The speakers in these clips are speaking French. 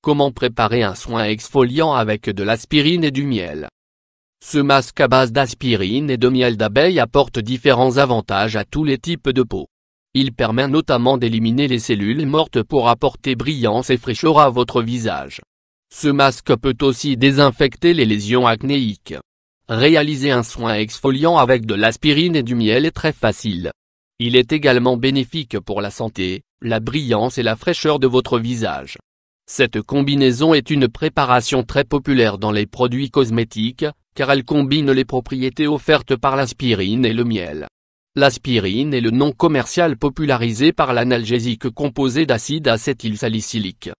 Comment préparer un soin exfoliant avec de l'aspirine et du miel? Ce masque à base d'aspirine et de miel d'abeille apporte différents avantages à tous les types de peau. Il permet notamment d'éliminer les cellules mortes pour apporter brillance et fraîcheur à votre visage. Ce masque peut aussi désinfecter les lésions acnéiques. Réaliser un soin exfoliant avec de l'aspirine et du miel est très facile. Il est également bénéfique pour la santé, la brillance et la fraîcheur de votre visage. Cette combinaison est une préparation très populaire dans les produits cosmétiques, car elle combine les propriétés offertes par l'aspirine et le miel. L'aspirine est le nom commercial popularisé par l'analgésique composé d'acide acétylsalicylique.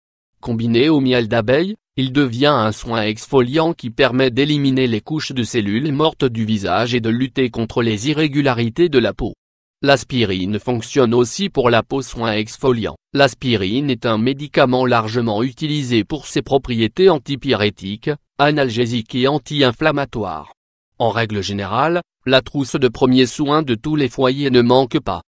Combiné au miel d'abeille, il devient un soin exfoliant qui permet d'éliminer les couches de cellules mortes du visage et de lutter contre les irrégularités de la peau. L'aspirine fonctionne aussi pour la peau soin exfoliant. L'aspirine est un médicament largement utilisé pour ses propriétés antipyrétiques, analgésiques et anti-inflammatoires. En règle générale, la trousse de premier soin de tous les foyers ne manque pas.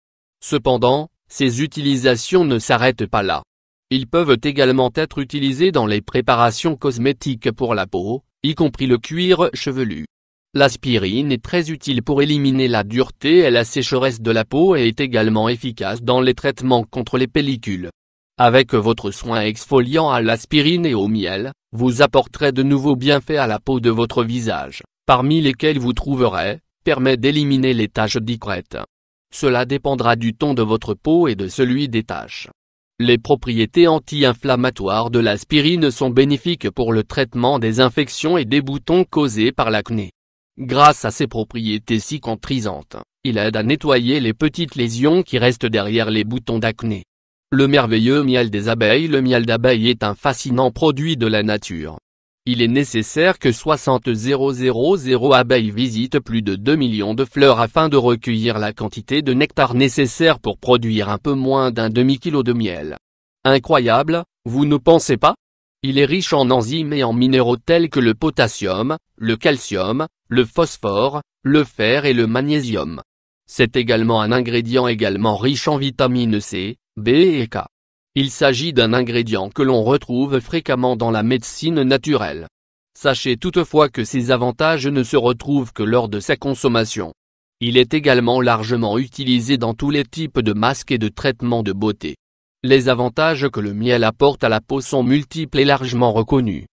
Cependant, ces utilisations ne s'arrêtent pas là. Ils peuvent également être utilisés dans les préparations cosmétiques pour la peau, y compris le cuir chevelu. L'aspirine est très utile pour éliminer la dureté et la sécheresse de la peau et est également efficace dans les traitements contre les pellicules. Avec votre soin exfoliant à l'aspirine et au miel, vous apporterez de nouveaux bienfaits à la peau de votre visage, parmi lesquels vous trouverez, permet d'éliminer les taches discrètes. Cela dépendra du ton de votre peau et de celui des taches. Les propriétés anti-inflammatoires de l'aspirine sont bénéfiques pour le traitement des infections et des boutons causés par l'acné. Grâce à ses propriétés cicatrisantes, il aide à nettoyer les petites lésions qui restent derrière les boutons d'acné. Le merveilleux miel des abeilles. Le miel d'abeille est un fascinant produit de la nature. Il est nécessaire que 60 000 abeilles visitent plus de 2 millions de fleurs afin de recueillir la quantité de nectar nécessaire pour produire un peu moins d'un demi-kilo de miel. Incroyable, vous ne pensez pas? Il est riche en enzymes et en minéraux tels que le potassium, le calcium, le phosphore, le fer et le magnésium. C'est également un ingrédient également riche en vitamines C, B et K. Il s'agit d'un ingrédient que l'on retrouve fréquemment dans la médecine naturelle. Sachez toutefois que ces avantages ne se retrouvent que lors de sa consommation. Il est également largement utilisé dans tous les types de masques et de traitements de beauté. Les avantages que le miel apporte à la peau sont multiples et largement reconnus.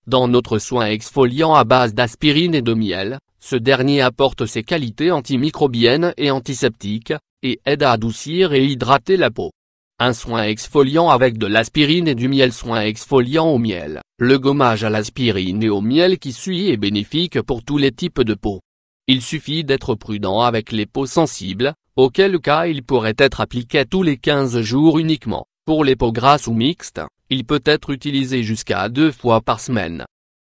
Dans notre soin exfoliant à base d'aspirine et de miel, ce dernier apporte ses qualités antimicrobiennes et antiseptiques, et aide à adoucir et hydrater la peau. Un soin exfoliant avec de l'aspirine et du miel. Soin exfoliant au miel. Le gommage à l'aspirine et au miel qui suit est bénéfique pour tous les types de peau. Il suffit d'être prudent avec les peaux sensibles, auquel cas il pourrait être appliqué tous les 15 jours uniquement. Pour les peaux grasses ou mixtes, il peut être utilisé jusqu'à 2 fois par semaine.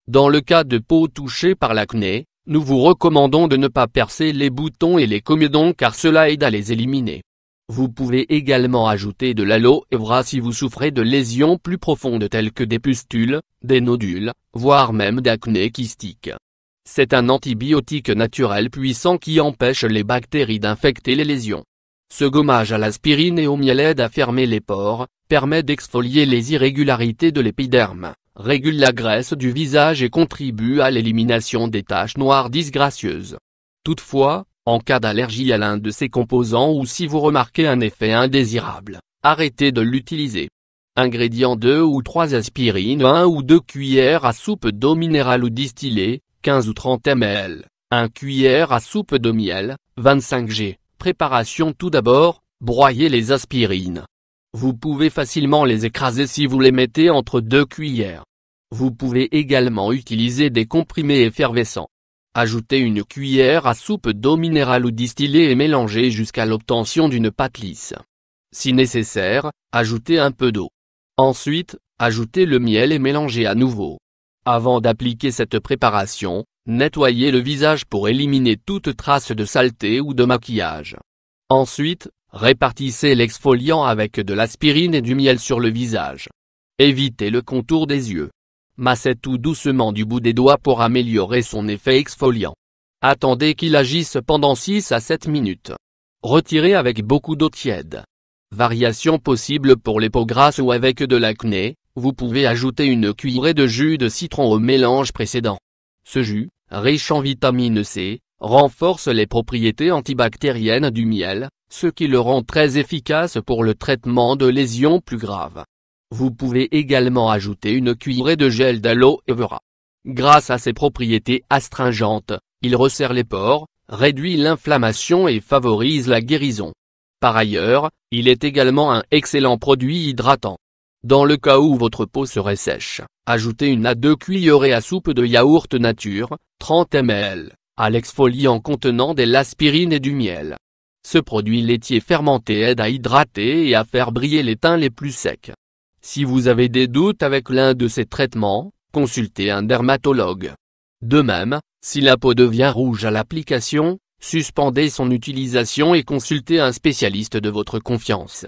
Dans le cas de peau touchée par l'acné, nous vous recommandons de ne pas percer les boutons et les comédons car cela aide à les éliminer. Vous pouvez également ajouter de l'aloe vera si vous souffrez de lésions plus profondes telles que des pustules, des nodules, voire même d'acné kystique. C'est un antibiotique naturel puissant qui empêche les bactéries d'infecter les lésions. Ce gommage à l'aspirine et au miel aide à fermer les pores, permet d'exfolier les irrégularités de l'épiderme, régule la graisse du visage et contribue à l'élimination des taches noires disgracieuses. Toutefois, en cas d'allergie à l'un de ces composants ou si vous remarquez un effet indésirable, arrêtez de l'utiliser. Ingrédients 2 ou 3 aspirines, 1 ou 2 cuillères à soupe d'eau minérale ou distillée, 15 ou 30 ml, 1 cuillère à soupe de miel, 25 g. Préparation. Tout d'abord, broyez les aspirines. Vous pouvez facilement les écraser si vous les mettez entre 2 cuillères. Vous pouvez également utiliser des comprimés effervescents. Ajoutez une cuillère à soupe d'eau minérale ou distillée et mélangez jusqu'à l'obtention d'une pâte lisse. Si nécessaire, ajoutez un peu d'eau. Ensuite, ajoutez le miel et mélangez à nouveau. Avant d'appliquer cette préparation, nettoyez le visage pour éliminer toute trace de saleté ou de maquillage. Ensuite, répartissez l'exfoliant avec de l'aspirine et du miel sur le visage. Évitez le contour des yeux. Massez tout doucement du bout des doigts pour améliorer son effet exfoliant. Attendez qu'il agisse pendant 6 à 7 minutes. Retirez avec beaucoup d'eau tiède. Variation possible pour les peaux grasses ou avec de l'acné, Vous pouvez ajouter une cuillerée de jus de citron au mélange précédent. Ce jus, riche en vitamine C, renforce les propriétés antibactériennes du miel, ce qui le rend très efficace pour le traitement de lésions plus graves. Vous pouvez également ajouter une cuillerée de gel d'aloe vera. Grâce à ses propriétés astringentes, il resserre les pores, réduit l'inflammation et favorise la guérison. Par ailleurs, il est également un excellent produit hydratant. Dans le cas où votre peau serait sèche, ajoutez 1 à 2 cuillerées à soupe de yaourt nature, 30 ml, à l'exfoliant contenant de l'aspirine et du miel. Ce produit laitier fermenté aide à hydrater et à faire briller les teints les plus secs. Si vous avez des doutes avec l'un de ces traitements, consultez un dermatologue. De même, si la peau devient rouge à l'application, suspendez son utilisation et consultez un spécialiste de votre confiance.